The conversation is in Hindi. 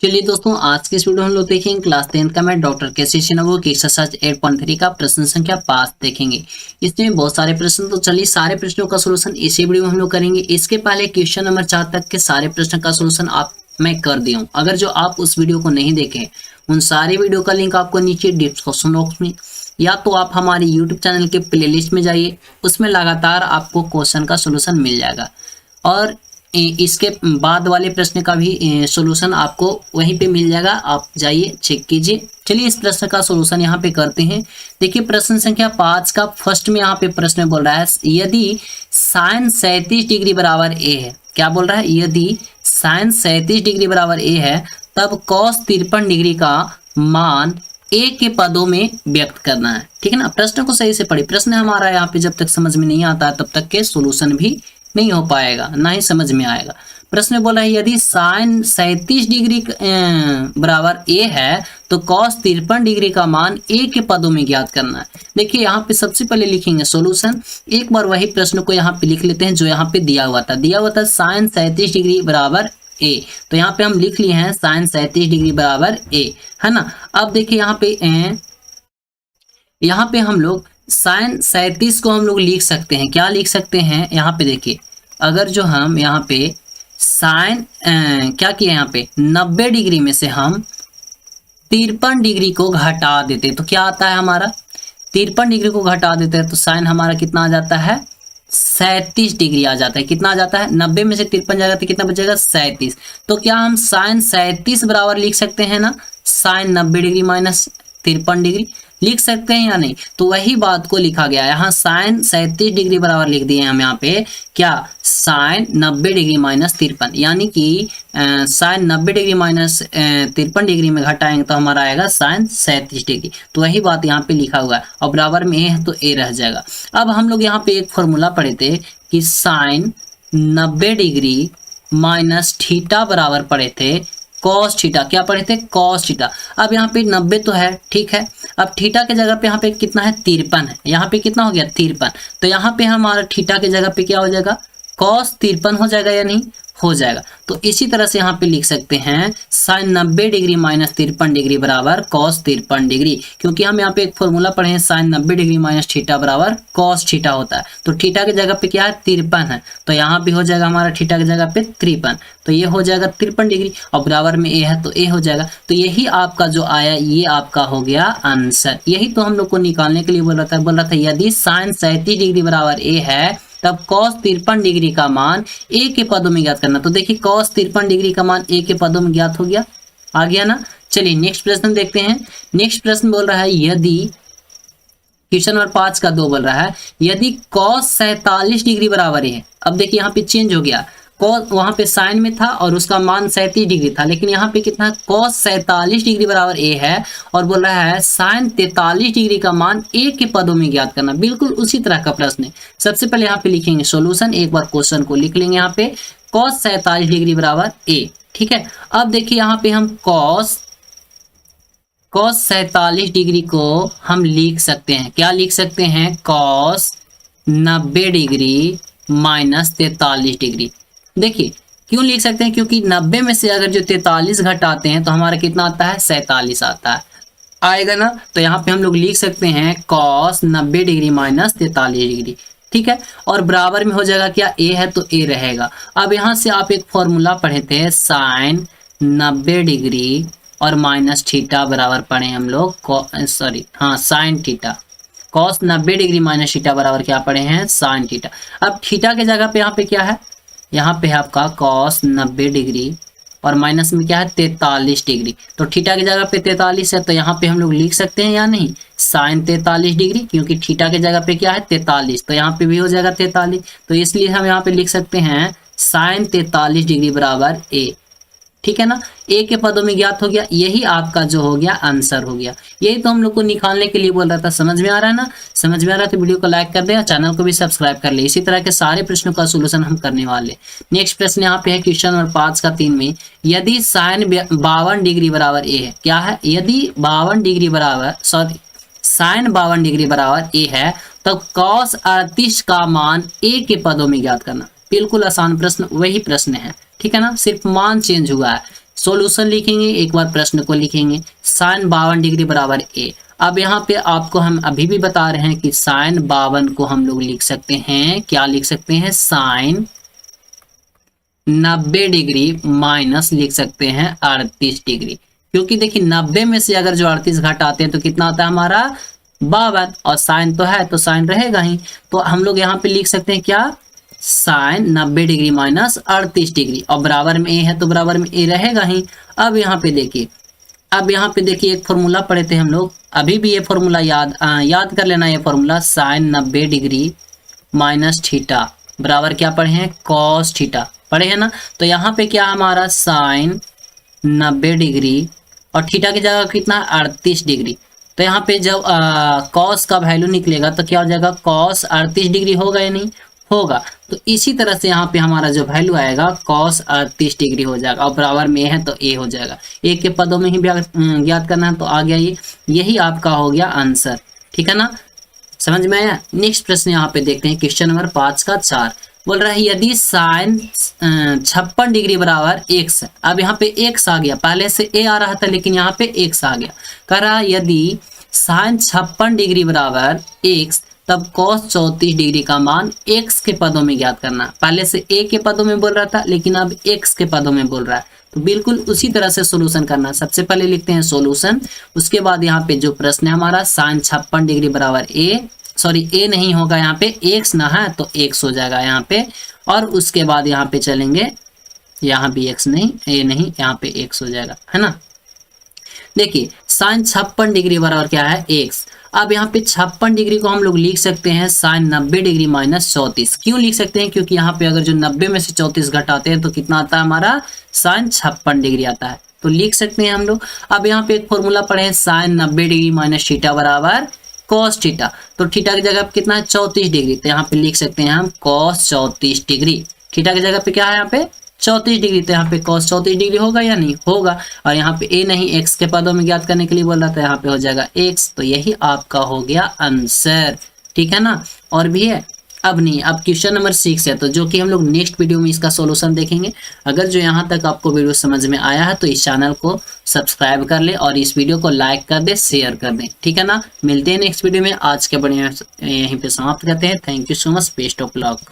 चलिए दोस्तों, आज के इस वीडियो में हम लोग देखेंगे क्लास 10 का मैं डॉक्टर के.सी. शिनोबू की एक्सरसाइज 8.3 का प्रश्न संख्या 5 देखेंगे। इसमें बहुत सारे प्रश्न, तो चलिए सारे प्रश्नों का सोल्यूशन इसी वीडियो में हम लोग करेंगे। इसके पहले क्वेश्चन नंबर 4 तक के सारे प्रश्न का सोल्यूशन मैं कर दिया हूँ। अगर जो आप उस वीडियो को नहीं देखे, उन सारे वीडियो का लिंक आपको नीचे डिस्क्रिप्शन बॉक्स में, या तो आप हमारे यूट्यूब चैनल के प्लेलिस्ट में जाइए, उसमें लगातार आपको क्वेश्चन का सोल्यूशन मिल जाएगा और इसके बाद वाले प्रश्न का भी सॉल्यूशन आपको वहीं पे मिल जाएगा। आप जाइए चेक कीजिए। चलिए इस प्रश्न का सॉल्यूशन यहाँ पे करते हैं। देखिए प्रश्न संख्या 5 का फर्स्ट में यहाँ पे प्रश्न बोल रहा है, यदि साइन 37 डिग्री बराबर ए है। क्या बोल रहा है? यदि साइन 37 डिग्री बराबर ए है तब कॉस 53 डिग्री का मान ए के पदों में व्यक्त करना है। ठीक है ना। प्रश्न को सही से पढ़िए। प्रश्न हमारा यहाँ पे जब तक समझ में नहीं आता तब तक के सोल्यूशन भी नहीं हो पाएगा, ना ही समझ में आएगा। प्रश्न बोला है, यदि साइन 37 डिग्री बराबर ए है तो कॉस 53 डिग्री का मान ए के पदों में ज्ञात करना है। देखिए यहाँ पे सबसे पहले लिखेंगे सॉल्यूशन। एक बार वही प्रश्न को यहाँ पे लिख लेते हैं जो यहाँ पे दिया हुआ था साइन 37 डिग्री बराबर ए। तो यहाँ पे हम लिख लिए हैं साइन 37 डिग्री बराबर ए, है ना। अब देखिए यहाँ पे हम लोग साइन 37 को हम लोग लिख सकते हैं। क्या लिख सकते हैं? यहाँ पे देखिए, अगर जो हम यहाँ पे साइन क्या किए, यहाँ पे 90 डिग्री में से हम 53 डिग्री को घटा देते तो क्या आता है हमारा? 53 डिग्री को घटा देते हैं तो साइन हमारा कितना आ जाता है? 37 डिग्री आ जाता है। कितना आ जाता है? 90 में से 53 जाएगा तो कितना बचेगा? 37। तो क्या हम साइन 37 बराबर लिख सकते हैं ना साइन 90 डिग्री माइनस 53 डिग्री? लिख सकते हैं या नहीं? तो वही बात को लिखा गया है यहाँ। साइन 37 डिग्री बराबर लिख दिए हम यहाँ पे क्या? साइन 90 डिग्री माइनस 53, यानी कि साइन 90 डिग्री माइनस 53 डिग्री में घटाएंगे तो हमारा आएगा साइन 37 डिग्री। तो वही बात यहाँ पे लिखा हुआ है और बराबर में ए है तो ए रह जाएगा। अब हम लोग यहाँ पे एक फॉर्मूला पढ़े थे कि साइन 90 डिग्री माइनस थीटा बराबर पढ़े थे कॉस थीटा। क्या पढ़े थे? Cos theta. अब यहाँ पे 90 तो है, ठीक है। अब थीटा के जगह पे यहाँ पे कितना है? 53 है। यहाँ पे कितना हो गया? 53। तो यहाँ पे हमारा थीटा के जगह पे क्या हो जाएगा? कॉस 53 हो जाएगा या नहीं? हो जाएगा। तो इसी तरह से यहाँ पे लिख सकते हैं साइन 90 डिग्री माइनस 53 डिग्री बराबर कॉस 53 डिग्री, क्योंकि हम यहाँ पे एक फॉर्मूला पढ़े हैं साइन 90 डिग्री माइनस थीटा बराबर कॉस थीटा होता है। तो थीटा की जगह पे क्या है? 53 है। तो यहाँ पे हो जाएगा हमारा थीटा की जगह पे 53, तो ये हो जाएगा 53 डिग्री और बराबर में ए है तो ए हो जाएगा। तो यही आपका जो आया ये आपका हो गया आंसर। यही तो हम लोग को निकालने के लिए बोल रहा था यदि साइन 37 डिग्री बराबर ए है तब कॉस 53 डिग्री का मान ए के पदों में ज्ञात करना। तो देखिए कॉस 53 डिग्री का मान ए के पदों में ज्ञात हो गया, आ गया ना। चलिए नेक्स्ट प्रश्न देखते हैं। नेक्स्ट प्रश्न बोल रहा है, यदि क्वेश्चन नंबर 5 का 2 बोल रहा है, यदि कॉस 47 डिग्री बराबर है। अब देखिए यहाँ पे चेंज हो गया, कॉस वहां पे साइन में था और उसका मान 37 डिग्री था, लेकिन यहाँ पे कितना? कॉस 47 डिग्री बराबर ए है और बोल रहा है साइन 43 डिग्री का मान ए के पदों में ज्ञात करना। बिल्कुल उसी तरह का प्रश्न है। सबसे पहले यहाँ पे लिखेंगे सॉल्यूशन। एक बार क्वेश्चन को लिख लेंगे यहाँ पे, कॉस 47 डिग्री बराबर ए, ठीक है। अब देखिए यहाँ पे हम कॉस 47 डिग्री को हम लिख सकते हैं। क्या लिख सकते हैं? Cos 90 degree minus 43 degree. देखिए क्यों लिख सकते हैं? क्योंकि 90 में से अगर जो 43 घटाते हैं तो हमारा कितना आता है? 47 आता है, आएगा ना। तो यहाँ पे हम लोग लिख सकते हैं कॉस 90 डिग्री माइनस 43 डिग्री, ठीक है। और बराबर में हो जाएगा क्या? ए है तो ए रहेगा। अब यहाँ से आप एक फॉर्मूला पढ़े थे साइन 90 डिग्री और माइनस थीटा बराबर पढ़े हम लोग sine theta. Cos 90 degree minus theta बराबर क्या पढ़े हैं? Sine theta. अब थीटा के जगह पे यहाँ पे क्या है? यहाँ पे है आपका कॉस 90 डिग्री और माइनस में क्या है? 43 डिग्री। तो थीटा की जगह पे 43 है तो यहाँ पे हम लोग लिख सकते हैं या नहीं? साइन 43 डिग्री, क्योंकि थीटा की जगह पे क्या है? 43, तो यहाँ पे भी हो जाएगा 43। तो इसलिए हम यहाँ पे लिख सकते हैं साइन 43 डिग्री बराबर ए, ठीक है ना। ए के पदों में ज्ञात हो गया। यही आपका जो हो गया आंसर हो गया। यही तो हम लोग को निकालने के लिए बोल रहा था। समझ में आ रहा है ना? समझ में आ रहा है तो वीडियो को लाइक कर दे और चैनल को भी सब्सक्राइब कर ले। इसी तरह के सारे प्रश्नों का सोल्यूशन हम करने वाले। नेक्स्ट प्रश्न यहाँ पे है क्वेश्चन नंबर 5 का 3 में, यदि साइन 52 डिग्री बराबर ए है। क्या है? यदि 52 डिग्री बराबर साइन 52 डिग्री बराबर ए है तो कॉस 38 का मान ए के पदों में ज्ञात करना। बिल्कुल आसान प्रश्न, वही प्रश्न है, ठीक है ना। सिर्फ मान चेंज हुआ है। सॉल्यूशन लिखेंगे, एक बार प्रश्न को लिखेंगे। साइन 52 डिग्री बराबर ए। अब यहाँ पे आपको हम अभी भी बता रहे हैं कि साइन 52 को हम लोग लिख सकते हैं, क्या लिख सकते हैं, साइन 90 डिग्री माइनस लिख सकते हैं 38 डिग्री, क्योंकि देखिए 90 में से अगर जो 38 घटाते हैं तो कितना आता है हमारा 52, और साइन तो है तो साइन रहेगा ही, तो हम लोग यहाँ पे लिख सकते हैं क्या, साइन 90 डिग्री माइनस 38 डिग्री, और बराबर में ए है तो बराबर में ए रहेगा ही। अब यहाँ पे देखिए, एक फॉर्मूला पढ़े थे हम लोग, अभी भी ये फॉर्मूला याद कर लेना, ये formula sine 90 degree minus theta बराबर क्या पढ़े हैं, कॉस थीटा पढ़े हैं ना। तो यहाँ पे क्या हमारा साइन 90 डिग्री और थीटा की जगह कितना 38 डिग्री, तो यहाँ पे जब कॉस का वैल्यू निकलेगा तो क्या हो जाएगा, कॉस 38 डिग्री होगा या नहीं होगा। तो इसी तरह से यहाँ पे हमारा जो वैल्यू आएगा कॉस 38 डिग्री हो जाएगा, और बराबर में ए है तो ए हो जाएगा। ए के पदों में ही ज्ञात करना है, तो आ गया ये, यही आपका हो गया आंसर। ठीक है ना, समझ में आया। नेक्स्ट प्रश्न यहाँ पे देखते हैं, क्वेश्चन नंबर 5 का 4 बोल रहा है यदि साइन 56 डिग्री बराबर x, अब यहाँ पे x आ गया, पहले से a आ रहा था लेकिन यहाँ पे x आ गया। कह रहा यदि साइन 56 डिग्री बराबर x, तब cos 34 डिग्री का मान x के पदों में ज्ञात करना। पहले से a के पदों में बोल रहा था लेकिन अब x के पदों में बोल रहा है, तो बिल्कुल उसी तरह से सोल्यूशन करना। सबसे पहले लिखते हैं सोल्यूशन, उसके बाद यहाँ पे जो प्रश्न है हमारा साइन 56 डिग्री बराबर ए नहीं होगा, यहाँ पे x ना है तो x हो जाएगा यहाँ पे, और उसके बाद यहाँ पे चलेंगे, यहाँ भी x नहीं, a नहीं, यहाँ पे x हो जाएगा, है ना। देखिए साइन 56 डिग्री बराबर क्या है x। अब यहाँ पे 56 डिग्री को हम लोग लिख सकते हैं साइन 90 डिग्री माइनस 34। क्यों लिख सकते हैं, क्योंकि यहाँ पे अगर जो 90 में से 34 घटाते हैं तो कितना आता है हमारा साइन 56 डिग्री आता है, तो लिख सकते हैं हम लोग। अब यहाँ पे एक फॉर्मूला पढ़े हैं साइन 90 डिग्री माइनस थीटा बराबर कॉस थीटा, तो थीटा की जगह कितना है 34 डिग्री, तो यहाँ पे लिख सकते हैं हम कॉस 34 डिग्री। थीटा की जगह पे क्या है यहाँ पे 34 डिग्री, तो यहाँ पे कॉस 34 डिग्री होगा या नहीं होगा, और यहाँ पे ए नहीं x के पदों में ज्ञात करने के लिए बोल रहा था, यहाँ पे हो जाएगा x, तो यही आपका हो गया आंसर। ठीक है ना, और भी है, अब नहीं, अब क्वेश्चन नंबर 6 है, तो जो कि हम लोग नेक्स्ट वीडियो में इसका सॉल्यूशन देखेंगे। अगर जो यहाँ तक आपको वीडियो समझ में आया है तो इस चैनल को सब्सक्राइब कर ले और इस वीडियो को लाइक कर दे, शेयर कर दें। ठीक है ना, मिलते हैं नेक्स्ट वीडियो में। आज के बढ़िया यहीं पे समाप्त करते हैं। Thank you so much, best of luck.